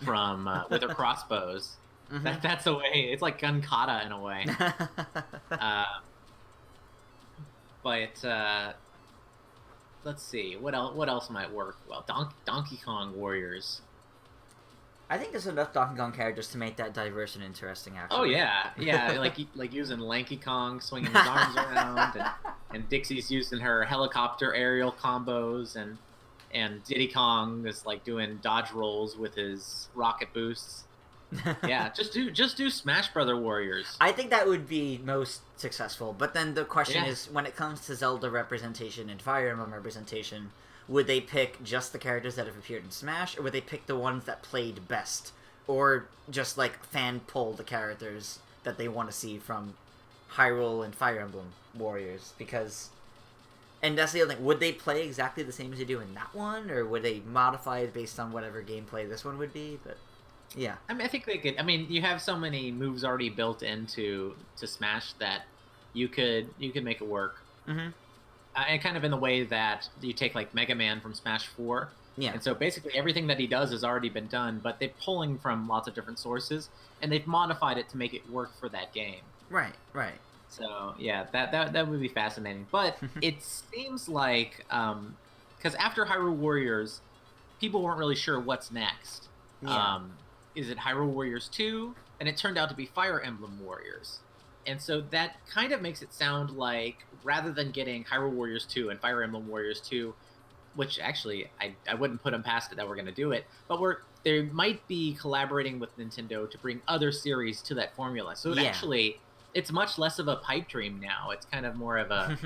from with her crossbows. That's a way. It's like gun kata in a way. But let's see, what else might work well. Donkey Kong Warriors. I think there's enough Donkey Kong characters to make that diverse and interesting. Actually. Oh yeah, like using Lanky Kong swinging his arms around, and Dixie's using her helicopter aerial combos, and Diddy Kong is like doing dodge rolls with his rocket boosts. Yeah, just do Smash Brother Warriors. I think that would be most successful. But then the question is, when it comes to Zelda representation and Fire Emblem representation, would they pick just the characters that have appeared in Smash, or would they pick the ones that played best, or just like fan pull the characters that they want to see from Hyrule and Fire Emblem Warriors? Because, and that's the other thing, would they play exactly the same as they do in that one, or would they modify it based on whatever gameplay this one would be? But yeah, I mean, I think they could. I mean, you have so many moves already built into Smash that you could make it work. And kind of in the way that you take like Mega Man from Smash 4. Yeah. And so basically everything that he does has already been done, but they're pulling from lots of different sources, and they've modified it to make it work for that game. Right. So yeah, that would be fascinating. But it seems like because after Hyrule Warriors, people weren't really sure what's next. Yeah. Is it Hyrule Warriors 2? And it turned out to be Fire Emblem Warriors. And so that kind of makes it sound like, rather than getting Hyrule Warriors 2 and Fire Emblem Warriors 2, which actually I wouldn't put them past it that we're going to do it, but they might be collaborating with Nintendo to bring other series to that formula. So it's much less of a pipe dream now. It's kind of more of a...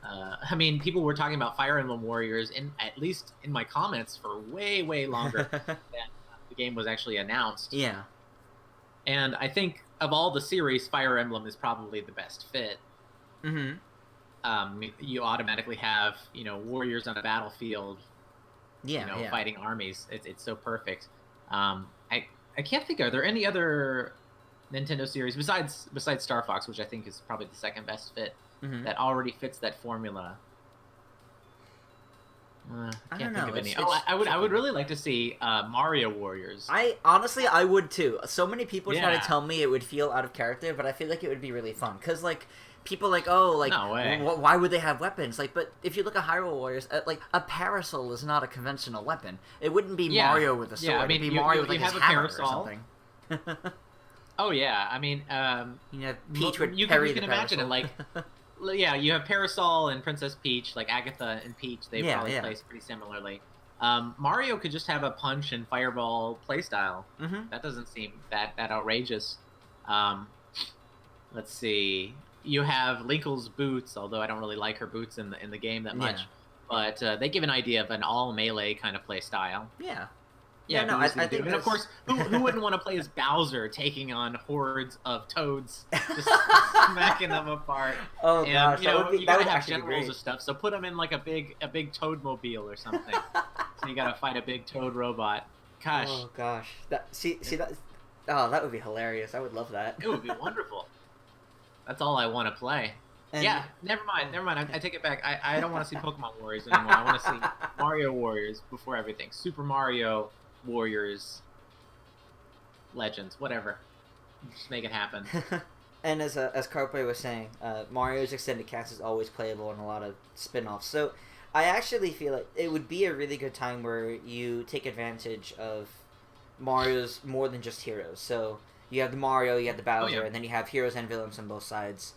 I mean, people were talking about Fire Emblem Warriors, at least in my comments, for way, way longer than the game was actually announced. Yeah. And I think of all the series, Fire Emblem is probably the best fit. You automatically have, warriors on a battlefield, fighting armies. It's so perfect. I can't think, are there any other Nintendo series besides Star Fox, which I think is probably the second best fit, that already fits that formula? I can't think of any. I would really like to see Mario Warriors. I would too. So many people try to tell me it would feel out of character, but I feel like it would be really fun. Because, like, people like, no way. Why would they have weapons? Like, but if you look at Hyrule Warriors, like, a parasol is not a conventional weapon. It wouldn't be Mario with a sword. I mean, it'd be Mario with like his hammer or something. Oh yeah, I mean, Peach would you parry can the imagine it like. Yeah, you have Parasol and Princess Peach, like Agatha and Peach. They probably play pretty similarly. Mario could just have a punch and fireball playstyle. That doesn't seem that outrageous. Let's see. You have Linkle's boots, although I don't really like her boots in the game that much. But they give an idea of an all melee kind of playstyle. Yeah, no, I think. And of course, who wouldn't want to play as Bowser taking on hordes of toads, just smacking them apart? Oh and, gosh, you gotta have generals and stuff. So put them in like a big Toadmobile or something. So you gotta fight a big Toad robot. Gosh. Oh gosh, that that would be hilarious. I would love that. It would be wonderful. That's all I want to play. And yeah, never mind. I take it back. I don't want to see Pokemon Warriors anymore. I want to see Mario Warriors before everything. Super Mario Warriors, Legends, whatever. Just make it happen. And as Carpe was saying, Mario's Extended Cast is always playable in a lot of spin-offs. So I actually feel like it would be a really good time where you take advantage of Mario's more than just heroes. So you have the Mario, you have the Bowser, and then you have heroes and villains on both sides.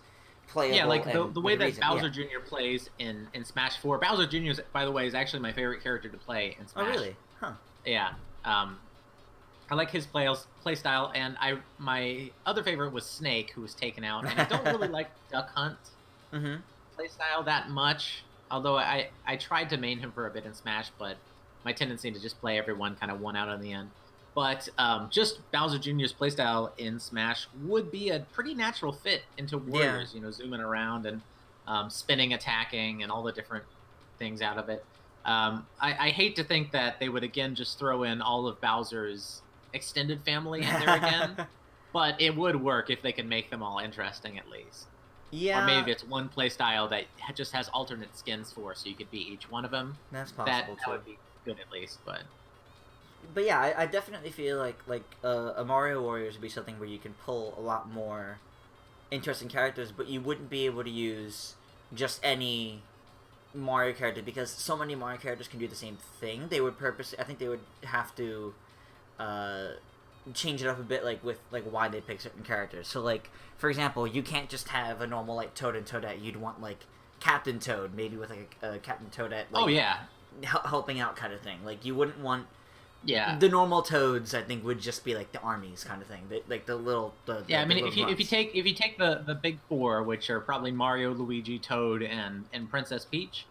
playable. Yeah, like and the with way a that reason. Bowser Jr. plays in Smash 4. Bowser Jr. by the way, is actually my favorite character to play in Smash. Oh, really? Huh. Yeah. I like his play style, and my other favorite was Snake, who was taken out, and I don't really like Duck Hunt play style that much. Although I tried to main him for a bit in Smash, but my tendency to just play everyone kind of won out in the end. But just Bowser Jr.'s playstyle in Smash would be a pretty natural fit into Warriors. You know, zooming around and spinning, attacking, and all the different things out of it. I hate to think that they would again just throw in all of Bowser's extended family in there again, but it would work if they could make them all interesting at least. Yeah. Or maybe it's one playstyle that just has alternate skins for, so you could beat each one of them. That's possible, that would be good at least, but yeah, I definitely feel like a Mario Warriors would be something where you can pull a lot more interesting characters, but you wouldn't be able to use just any Mario character because so many Mario characters can do the same thing. They would I think they would have to change it up a bit, like with like why they pick certain characters. So like, for example, you can't just have a normal like Toad and Toadette. You'd want like Captain Toad, maybe with like a Captain Toadette. Like, oh yeah, helping out kind of thing. Like you wouldn't want. Yeah. The normal Toads, I think, would just be like the armies kind of thing. Like the little. Yeah, I mean, if you take the big four, which are probably Mario, Luigi, Toad, and Princess Peach,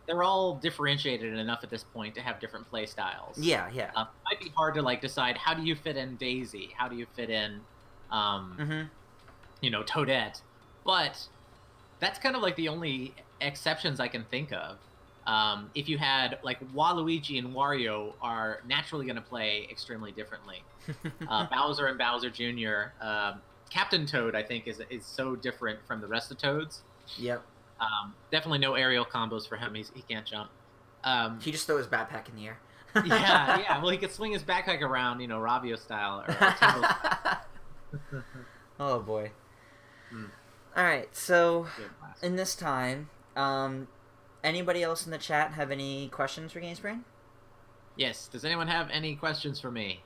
they're all differentiated enough at this point to have different play styles. Yeah. Might be hard to like decide how do you fit in Daisy, how do you fit in, you know, Toadette, but that's kind of like the only exceptions I can think of. If you had, like, Waluigi and Wario are naturally going to play extremely differently. Bowser and Bowser Jr., Captain Toad, I think, is so different from the rest of Toads. Yep. Definitely no aerial combos for him. He can't jump. He just throw his backpack in the air. yeah. Well, he could swing his backpack around, you know, Ravio style. Or Timbo style. Oh, boy. All right, so in this time... anybody else in the chat have any questions for GamesBrained? Yes. Does anyone have any questions for me?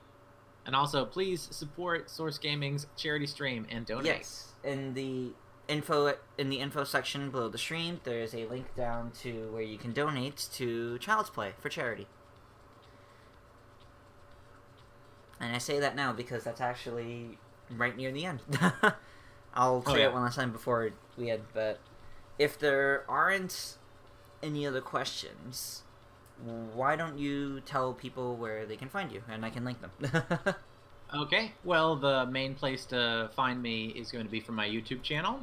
And also, please support Source Gaming's charity stream and donate. Yes. In the info section below the stream, there is a link down to where you can donate to Child's Play for charity. And I say that now because that's actually right near the end. I'll say it one last time before we end, but if there aren't any other questions, why don't you tell people where they can find you, and I can link them. Okay, well, the main place to find me is going to be from my YouTube channel,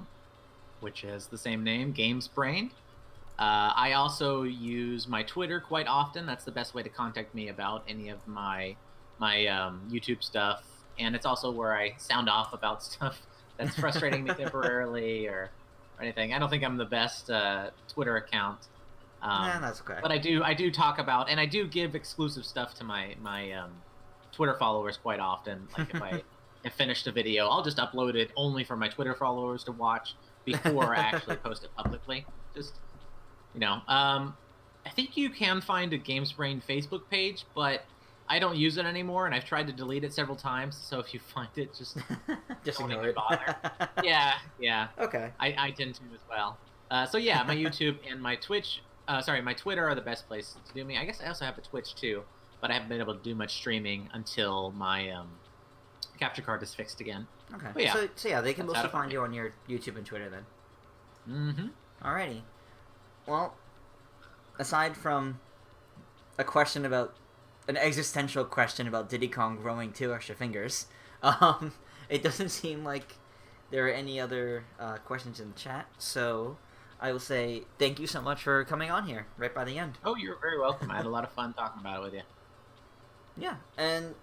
which has the same name, GamesBrained. I also use my Twitter quite often. That's the best way to contact me about any of my YouTube stuff, and it's also where I sound off about stuff that's frustrating me temporarily or anything. I don't think I'm the best Twitter account. That's okay. But I do talk about, and I do give exclusive stuff to my Twitter followers quite often. Like if I have finished a video, I'll just upload it only for my Twitter followers to watch before I actually post it publicly. Just, you know, I think you can find a GamesBrained Facebook page, but I don't use it anymore, and I've tried to delete it several times. So if you find it, just don't ignore even it. bother. Yeah. Okay. I tend to as well. So yeah, my YouTube and my Twitch. My Twitter are the best places to do me. I guess I also have a Twitch too, but I haven't been able to do much streaming until my capture card is fixed again. Okay. But yeah, so yeah, they can mostly find you on your YouTube and Twitter then. Alrighty. Well, aside from an existential question about Diddy Kong growing 2 extra fingers, it doesn't seem like there are any other questions in the chat, so I will say thank you so much for coming on here right by the end. Oh, you're very welcome. I had a lot of fun talking about it with you. Yeah, and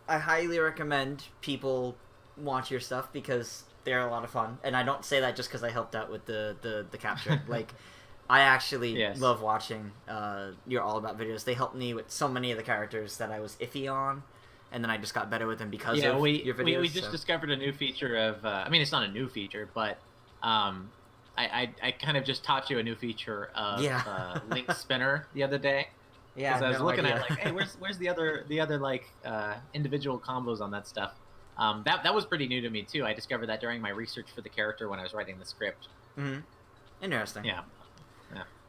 I highly recommend people watch your stuff because they're a lot of fun. And I don't say that just because I helped out with the capture. Like, I actually love watching your All About videos. They helped me with so many of the characters that I was iffy on, and then I just got better with them because of your videos. We just discovered a new feature of... I mean, it's not a new feature, but... I kind of just taught you a new feature of Link Spinner the other day. Yeah, because I was looking at like, hey, where's the other like individual combos on that stuff? That was pretty new to me too. I discovered that during my research for the character when I was writing the script. Mm-hmm. Interesting. Yeah.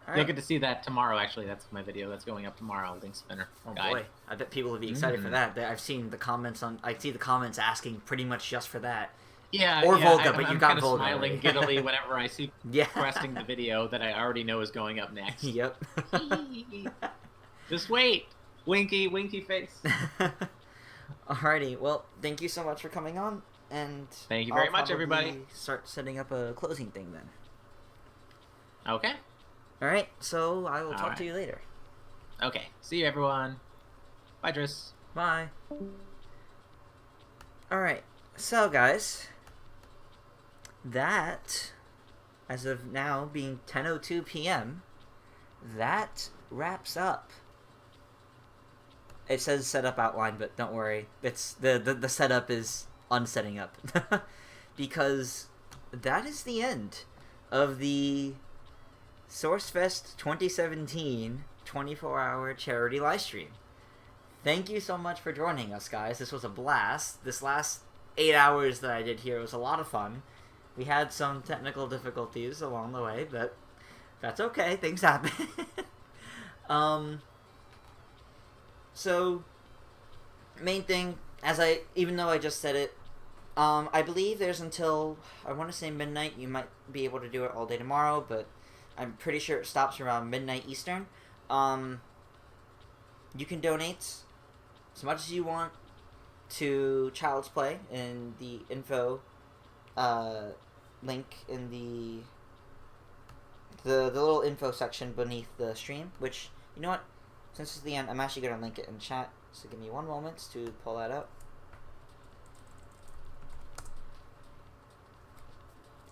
All You'll right. get to see that tomorrow. Actually, that's my video that's going up tomorrow. Link Spinner. Oh guide. boy, I bet people would be excited for that. I've seen the comments on. I see the comments asking pretty much just for that. Yeah. Or yeah, Volga, but you got I'm Volga. smiling giddily whenever I see Yeah. requesting the video that I already know is going up next. Yep. Just wait. Winky face. Alrighty. Well, thank you so much for coming on, and Thank you very I'll much, everybody. probably start setting up a closing thing then. Okay. All right. So I will talk right. to you later. Okay. See you, everyone. Bye, Driss. Bye. Alright, so guys, that, as of now being 10:02 p.m., that wraps up. It says setup outline, but don't worry, it's the setup is unsetting up. Because that is the end of the SourceFest 2017 24-hour charity livestream. Thank you so much for joining us, guys. This was a blast. This last 8 hours that I did here was a lot of fun. We had some technical difficulties along the way, but that's okay. Things happen. So, main thing, even though I just said it, I believe there's until, I want to say midnight. You might be able to do it all day tomorrow, but I'm pretty sure it stops around midnight Eastern. You can donate as much as you want to Child's Play in the info link in the little info section beneath the stream, which, you know what, since it's the end, I'm actually going to link it in chat, so give me one moment to pull that up.